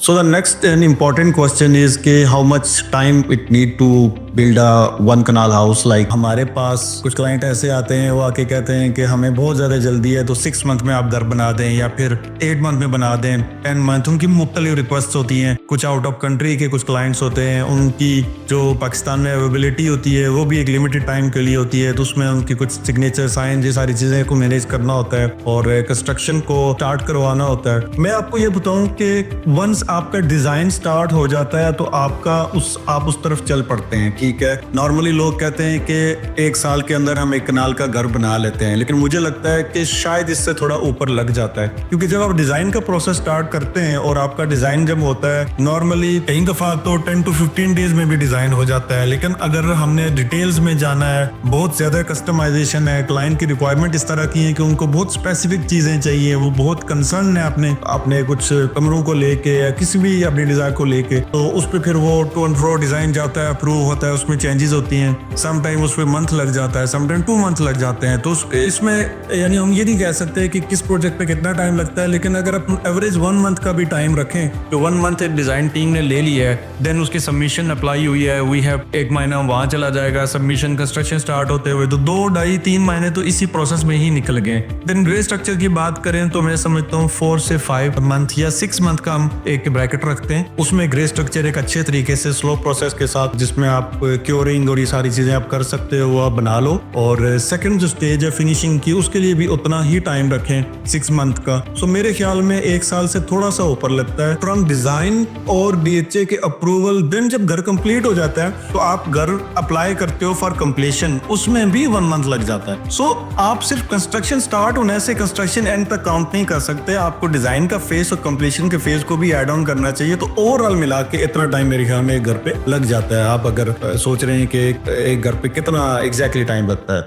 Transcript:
So the next and important question is कि how much time it need to build a one canal house. Like हमारे पास कुछ client ऐसे आते हैं, वो आके कहते हैं कि हमें बहुत ज़्यादा जल्दी है तो 6 मंथ में आप घर बना दें या फिर 8 मंथ में बना दें, 10 मंथ। उनकी मुख्तलिफ रिक्वेस्ट होती हैं। कुछ आउट ऑफ कंट्री के कुछ क्लाइंट्स होते हैं, उनकी जो पाकिस्तान में अवेलेबिलिटी होती है वो भी एक लिमिटेड टाइम के लिए होती है, तो उसमें उनकी कुछ सिग्नेचर साइन ये सारी चीज़ें को मैनेज करना होता है और कंस्ट्रक्शन को स्टार्ट करवाना होता है। मैं आपको ये बताऊँ कि वंस आपका डिज़ाइन स्टार्ट हो जाता है तो आप उस तरफ चल पड़ते हैं। ठीक है, नॉर्मली लोग कहते हैं कि 1 साल के अंदर हम एक कनाल का घर बना लेते हैं, लेकिन मुझे लगता है कि शायद इससे थोड़ा ऊपर लग जाता है, क्योंकि जब आप डिज़ाइन का प्रोसेस स्टार्ट करते हैं और आपका डिज़ाइन जब होता है, नॉर्मली कई दफ़ा तो 10 to 15 डेज में भी डिज़ाइन हो जाता है। लेकिन अगर हमने डिटेल्स में जाना है, बहुत ज़्यादा कस्टमाइजेशन है, क्लाइंट की रिक्वायरमेंट इस तरह की है कि उनको बहुत स्पेसिफिक चीज़ें चाहिए, वो बहुत कंसर्न है अपने कुछ कमरों को लेके या किसी भी अपनी डिज़ाइन को लेके, तो उस पर फिर वो टू एंड फ्रो डिज़ाइन जाता है, अप्रूव होता है, उसमें चेंजेस होती हैं। सम टाइम उस पर मंथ लग जाता है, सम टाइम 2 मंथ लग जाते हैं। तो इसमें यानी हम ये नहीं कह सकते कि किस प्रोजेक्ट पे कितना टाइम लगता है, लेकिन अगर आप एवरेज 1 मंथ का भी टाइम रखें, तो 1 मंथ एक डिज़ाइन टीम ने ले लिया है, देन उसकी सबमिशन अप्लाई हुई है, वी हैव 1 महीना वहाँ चला जाएगा, सबमिशन कंस्ट्रक्शन स्टार्ट होते हुए तो 2, ढाई, 3 महीने तो इसी प्रोसेस में ही निकल गए। देन ग्रे स्ट्रक्चर की बात करें तो मैं समझता हूँ 4 से 5 मंथ या 6 मंथ का हम एक ब्रैकेट रखते हैं। उसमें ग्रे स्ट्रक्चर एक अच्छे तरीके से स्लो प्रोसेस के साथ, जिसमें आप क्योरिंग और ये सारी चीजें आप कर सकते हो, वो आप बना लो। और सेकंड जो स्टेज है फिनिशिंग की, उसके लिए भी उतना ही टाइम रखें 6 मंथ का। सो मेरे ख्याल में 1 साल से थोड़ा सा ऊपर लगता है फ्रॉम डिजाइन और डीएचए के अप्रूवल। देन जब घर कंप्लीट हो जाता है तो आप घर अप्लाई करते हो फॉर कंप्लीशन, उसमें भी 1 मंथ लग जाता है। सो आप सिर्फ कंस्ट्रक्शन स्टार्ट होने से कंस्ट्रक्शन एंड तक काउंट नहीं कर सकते, आपको डिजाइन का फेज और कंप्लीशन के फेज को भी ऐड ऑन करना चाहिए। तो ओवरऑल मिला के इतना टाइम मेरे ख्याल में एक घर पे लग जाता है। आप अगर सोच रहे हैं कि एक घर पे कितना एग्जैक्टली टाइम लगता है।